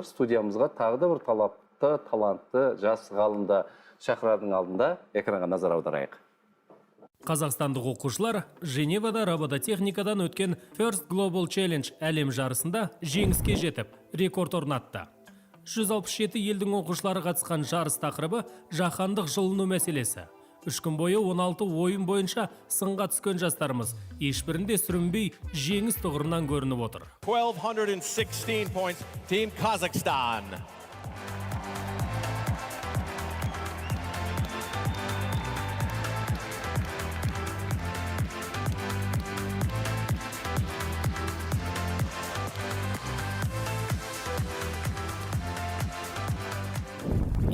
Студиямызға тағы да бір талапты, талантты, жас ғалымды шақырардың алдында экранға назар аударайық. Қазақстандық оқушылар Женевада робототехникадан өткен First Global Challenge әлем жарысында жеңіске жетіп, рекорд орнатты. 167 елдің оқушылары қатысқан жарыс тақырыбы жаһандық жылыну мәселесі. 3 күн бойы 16 ойын бойынша сынға түскен жастарымыз ешбірінде сүрінбей жеңіс тұғырынан көрініп отыр. 1216 points, Team Kazakhstan.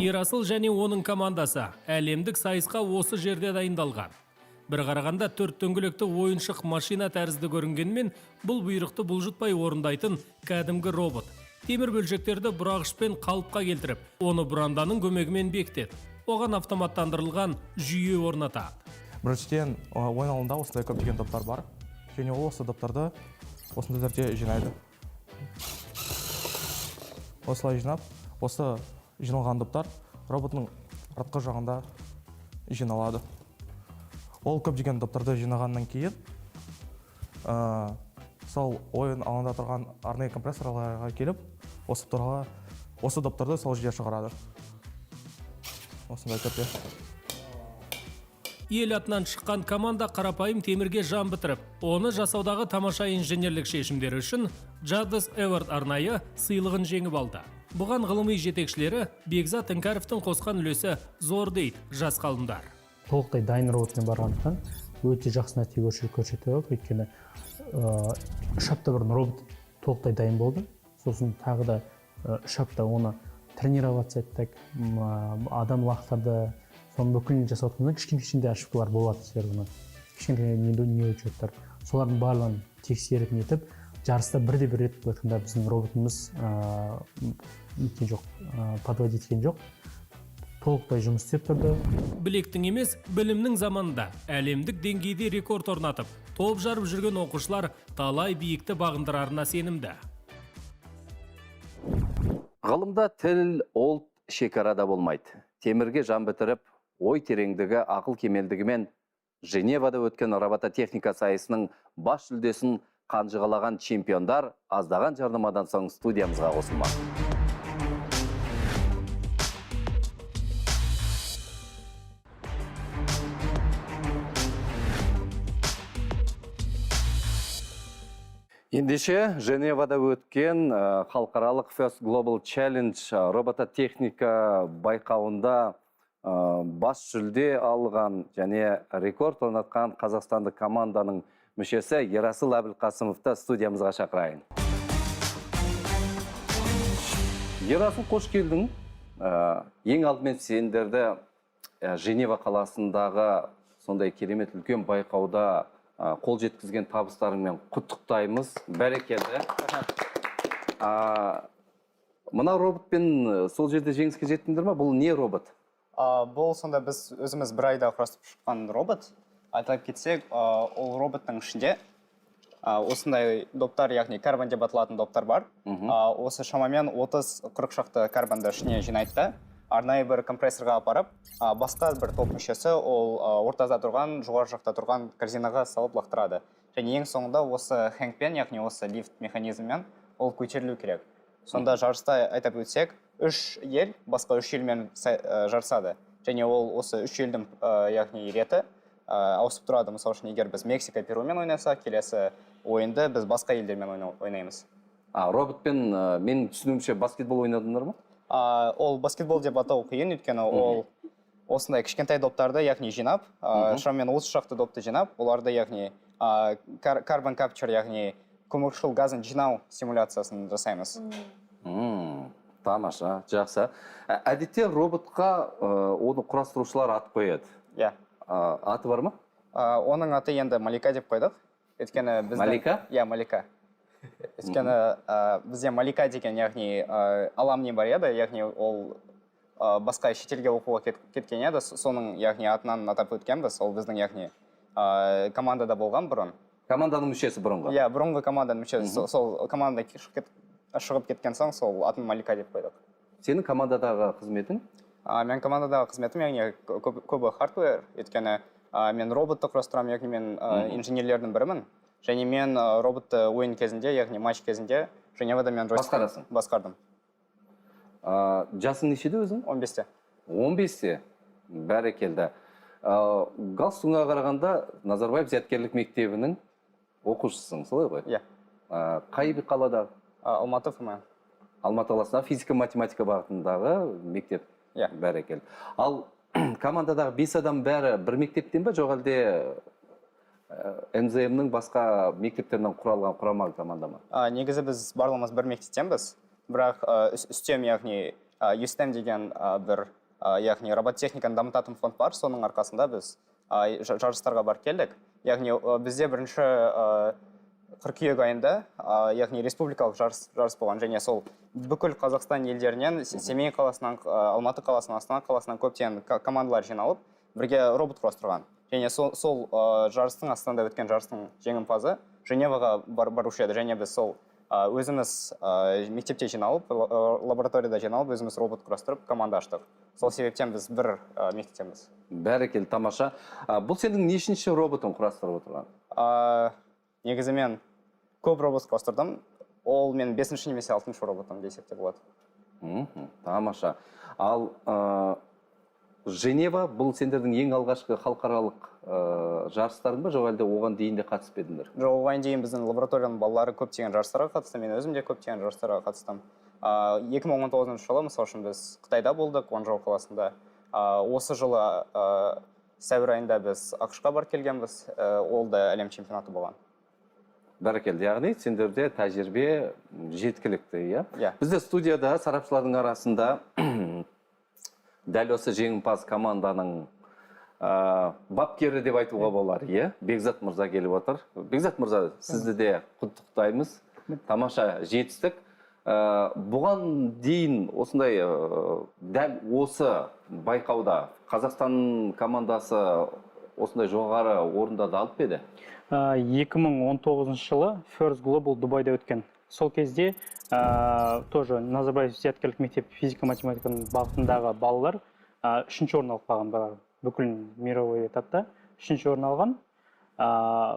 Ерасыл және оның командасы әлемдік сайысқа осы жерде дайындалған. Бір қарағанда 4 дөңгелекті ойыншық машина тәрізді көрінгенмен, бұл бұйрықты бұлжытпай орындайтын кәдімгі робот. Темір бөлшектерді бұрағышпен қалыпқа келтіріп, оны бұранданың көмегімен бекітеді. Оған автоматтандырылған жүйе орнатады. Біріншіден, ойын алаңында осындай көптеген топтар бар. Және ол осы топтарды осындай түрде жинайды. Осылай жинап, осы жиналған топтар роботның артқы жағында жиналады. Ол көптеген топтарды жинағаннан кейін, сол ойын алаңда тұрған арнайы компрессорларға келіп, осы топтарды сол жерге шығарады. Осындай түрде. Ел атынан шыққан команда қарапайым темірге жан бітіріп, оны жасаудағы тамаша инженерлік шешімдері үшін Jadis Award арнайы сыйлығын жеңіп алды. Бұған ғылыми жетекшілері Бекзат Іңкәровтың қосқан үлесі зор дейді жас ғалымдар. Толықтай дайын роботпен барғандықтан өте жақсы нәтиже көрсетті. Өйткені 3 апта бұрын робот толықтай дайын болды. Сосын тағы да 3 апта оны тренировать еттік, адам лақтарды, соның бүкілін жасауатқанда кішкене ошибкалар болады сервері. Кішкене не учеттер. Солардың барлығын тексеріп нетіп, жарыста бірде-бір рет өткенде біздің роботымыз подводить еткен жоқ. Толықтай жұмыс істеп тұрды. Білектің емес, білімнің заманында әлемдік деңгейде рекорд орнатып, топ жарып жүрген оқушылар талай биікті бағындырарына сенімді. Ғылымда тіл, ұлт шекарада болмайды. Темірге жан бітіріп, ой тереңдігі, ақыл кемелдігімен Женевада өткен робототехника сайысының бас жүлдесін қанжығалаған чемпиондар аздаған жарнамадан соң студиямызға қосылмақ. Ендеше, Женевада өткен халықаралық First Global Challenge робототехника байқауында бас жүлде алған және рекорд орнатқан қазақстандық команданың мүшесі Ерасыл Әбілқасымовты студиямызға шақырайын. Ерасыл, қош келдің. Ең алдымен сендерді Женева қаласындағы сондай керемет үлкен байқауда қол жеткізген табыстарыңмен құттықтаймыз. Бәрекелді. Мына роботпен сол жерде жеңіске жеттіңдер ме? Бұл не робот? Бұл сонда біз өзіміз бір айда құрастырып шыққан робот. Айтып кетсек, ол роботтың ішінде осындай доптар, яғни карбон деп аталатын доптар бар. Осы шамамен 30-40 шақты карбонды ішіне жинайды. Арнайы бір компрессорға апарып, басқа бір топ мүшесі ол ортада тұрған, жоғары жақта тұрған корзинаға салып лақтырады. Және ең соңында осы хэнгпен, яғни осы лифт механизммен ол көтерілу керек. Сонда жарыста айтып өтсек, 3 ел басқа 3 елмен жарысады. Және ол осы 3 елдің яғни реті ауысып тұрады. Мысалы үшін, егер біз Мексика, Перумен ойнаса, келесі ойынды біз басқа елдермен ойнаймыз. Роботпен мен түсінуімше баскетбол ойнадыңдар ма? Ол баскетбол деп атау қиын, өйткені ол осындай кішкентай доптарды, яғни жинап, шамамен 30 шақты допты жинап, оларды яғни карбон капчер, яғни көмірқышқыл газын жинау симуляциясын жасаймыз. Тамаша, жақсы. Әдетте роботқа оны құрастырушылар ат қояды. Иә. Аты бар ма? Оның аты енді Малика деп қойдық. Малика? Иә, Малика. Өйткені бізде Малика деген, яғни аламни бар еді, яғни ол басқа шетелге оқуға кеткен еді, соның яғни атынан атап өткенбіз, ол біздің яғни командада болған бұрын. Команданың мүшесі бұрынғы? Иә, бұрынғы команданың мүшесі. Сол командадан шығып кеткен соң сол атын Малика деп қойдық. Сенің командадағы қызметің? Мен командадағы қызметім, яғни көбі хардвер, өйткені мен роботты құрастырамын, яғни мен инженерлердің бірімін. Және мен роботты ойын кезінде, яғни матч кезінде Женевада мен басқарасың? Басқардым. Жасың нешеде өзің? 15-те. 15-те? Бәрекелді. Галстуңа қарағанда Назарбаев зияткерлік мектебінің оқушысың, солай ғой? Иә. Қай қалада? Алматы ФМ. Алматы қаласындағы физика-математика бағытындағы мектеп. Иә. Бәрекелді. Ал командадағы 5 адам бәрі бір мектептен ба, жоқ әлде НЗМ-нің басқа мектептерінен құралған құрама команда ма? Негізі біз барлығымыз бір мектептенбіз. Бірақ үстем, яғни USTEM деген бір яғни робототехниканы дамытатын фонд бар, соның арқасында біз жарыстарға барып келдік. Яғни бізде бірінші қыркүйек айында яғни республикалық жарыс болған, және сол бүкіл Қазақстан елдерінен, Семей қаласынан, Алматы қаласынан, Астана қаласынан көптеген командалар жиналып, бірге робот құрастырған. Және сол жарыстың, Астанада өткен жарыстың жеңімпазы Женеваға барушы еді, және біз сол өзіміз мектепте жиналып, лабораторияда жиналып, өзіміз робот құрастырып, команда аштық. Сол себептен біз бір мектептенбіз. Бәрекелді, тамаша. Бұл сенің нешінші роботың құрастырып отырған? Негізі мен көп робот құрастырдым. Ол мен 5-ші немесе 6-шы роботым десек те болады. Тамаша. Ал Женева бұл сендердің ең алғашқы халықаралық жарыстарың ба, жоқ әлде оған дейін де қатысып едіңдер? Жоқ, оған дейін біздің лабораторияның балалары көптеген жарыстарға қатысты, мен өзім де көптеген жарыстарға қатыстым. 2019 жылы, мысалы үшін біз Қытайда болдық, Гуанчжоу қаласында. Осы жылы сәуір айында біз ақш-қа барып келгенбіз, ол да әлем чемпионаты болған. Бәрекелді, яғни сендерде тәжірибе жеткілікті, иә? Иә. Бізде студияда сарапшылардың арасында дәл осы жеңімпаз команданың бапкері деп айтуға болар, иә? Бекзат мырза келіп отыр. Бекзат мырза, сізді де құттықтаймыз. Тамаша жетістік. Бұған дейін осындай дәл осы байқауда Қазақстан командасы осындай жоғары орындарды алып еді? 2019 жылы First Global Дубайда өткен. Сол кезде тоже Назарбаев зияткерлік мектеп физика-математиканың бағытындағы балалар 3-ші орын алып қалған, бүкіл мировой этапта 3-ші орын алған.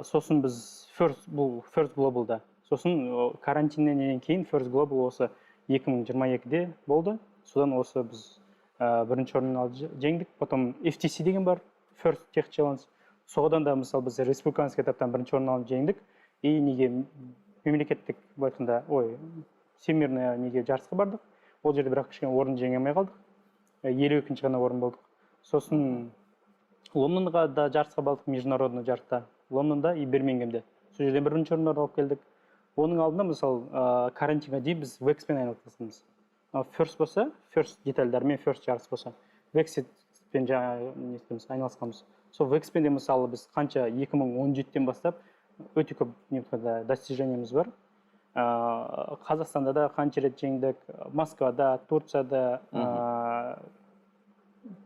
Сосын біз First Global'да, сосын карантиннен кейін First Global осы 2022-де болды. Содан осы біз 1-ші орын алып жеңдік. Потом FTC деген бар, First Tech Challenge. Соғыдан да мысалы біз республиканский этаптан 1-ші орын алып жеңдік. И неге мемлекеттік байқында, всемирный неге жарысқа бардық. Ол жерде бірақ кішкене орын жеңе алмай қалдық. 52-ші ғана орын болдық. Сосын Лондонға да жарысқа бардық, международный жарыста. Лондонда и Бирмингемде. Сол жерден 1-ші орындарды алып келдік. Оның алдында мысалы карантинға дейін біз Векспен айналысамыз. First болса, First детальдармен First жарыс болса, Векспен айналысқанбыз. Сол Векспенде мысалы біз қанша 2017-тен бастап өте көп достижениеміз бар. Қазақстанда да қанша рет жеңдік, Москвада, Турцияда,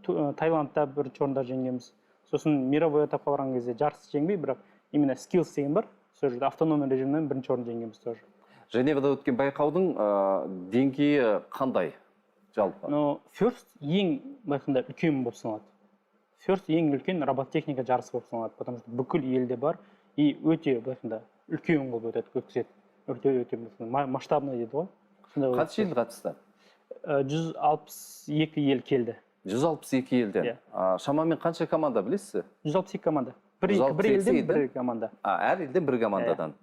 Таиландта 1-ші орында жеңгенбіз. Сосын мировой этапқа барған кезде жарыс жеңбей, бірақ именно skills деген бар. Сол жерде автономный режимнен 1-ші орын жеңгенбіз тоже. Женевада өткен байқаудың деңгейі қандай жалпы? First ең байқында үлкен болып саналады. First ең үлкен робототехника жарысы болып саналады, потому что бүкіл елде бар и өте байқында үлкен болып өтеді. Өте масштабный дейді ғой. Қанша ел қатысты? 162 ел келді. 162 елден. Шамамен қанша команда білесіз? 162 команда. Бір елден бір команда. Әр елден бір командадан.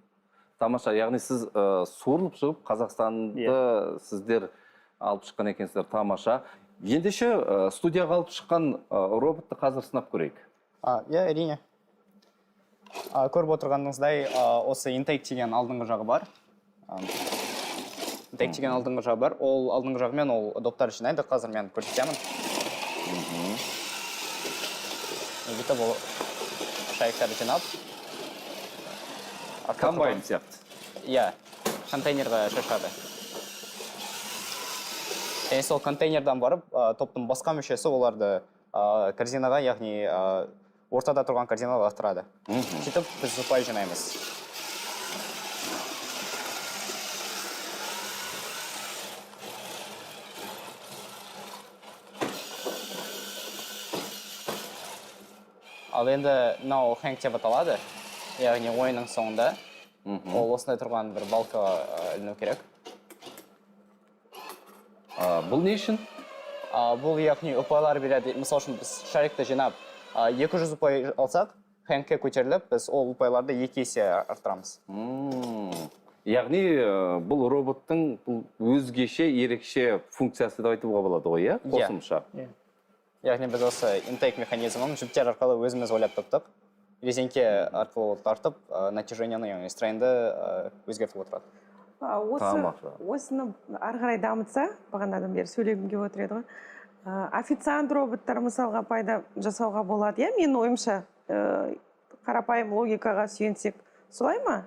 Тамаша, яғни сіз суырылып шығып, Қазақстанды сіздер алып шыққан екенсіздер, тамаша. Ендеше студияға алып шыққан роботты қазір сынап көрейік. Иә, әрине. Көріп отырғаныңыздай, осы Intake деген алдыңғы жағы бар. Intake деген алдыңғы жағы бар. Ол алдыңғы жағымен ол доптар жинайды. Қазір мен көрсетемін. Бүйтіп ол шайықтарды жинап. Комбайн сияқты. Иә, контейнерға шашады. Және сол контейнердан барып, топтың басқа мүшесі оларды корзинаға, яғни ортада тұрған корзинаға лақтырады. Сөйтіп біз ұпай жинаймыз. ал енді мынау хэнк деп аталады, яғни ойынның соңында ол осындай тұрған бір балкаға іліну керек. Бұл не үшін? Бұл яғни ұпайлар береді. Мысал үшін біз шарикті жинап 200 ұпай алсақ, хэнкке көтеріліп, біз ол ұпайларды 2 есе арттырамыз. Яғни бұл роботтың өзгеше, ерекше функциясы да айтуға болады ғой, иә? Қосымша. Яғни біз осы интейк механизмін жүктер арқылы өзіміз ойлап таптық. Резеңке арқылы тартып, натяжениені, яғни стрейнді өзгертіп отырады. Осыны ары қарай дамытса, бағанадан бері сөйлегім келіп отыр еді ғой. Официант роботтар мысалға пайда жасауға болады, иә? Менің ойымша қарапайым логикаға сүйенсек, солай ма?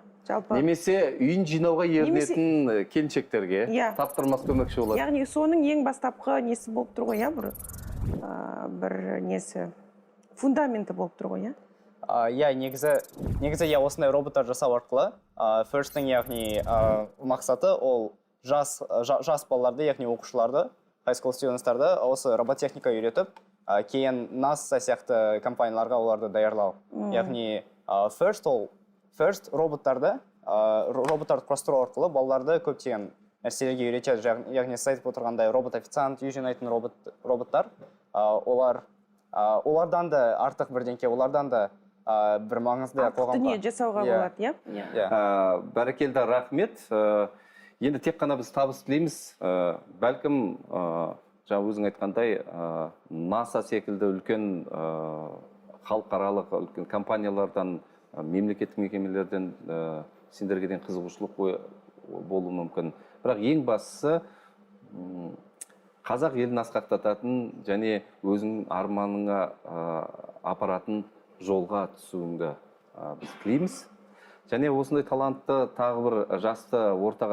Немесе үйін жинауға ерінетін келіншектерге таптырмас көмекші болады. Яғни соның ең бастапқы несі болып тұр ғой, бір несі, фундаменті болып тұр ғой, негізі осындай роботтар жасау арқылы, First'ың яғни мақсаты ол жас балаларды, яғни оқушыларды, high school students-тарды осы роботехника үйретіп, кейін NASA сияқты компанияларға оларды даярлау. Яғни First роботтарды құрастыру арқылы балаларды көптеген нәрселерге үйретеді. Яғни сіз айтып отырғандай робот-официант, үй жинайтын роботтар, олардан да артық бірдеңке, олардан да бір маңызды қоғамға. Дүние жасауға болады, иә? Бәрекелді, рахмет. Енді тек қана біз табыс тілейміз. Бәлкім, жаңа өзің айтқандай, NASA секілді үлкен халықаралық үлкен компаниялардан, мемлекеттік мекемелерден сендерге деген қызығушылық болуы мүмкін. Бірақ ең бастысы қазақ елін асқақтататын және өзің арманыңа апаратын жолға түсуіңді біз тілейміз. Және осындай талантты тағы бір жасты ортаға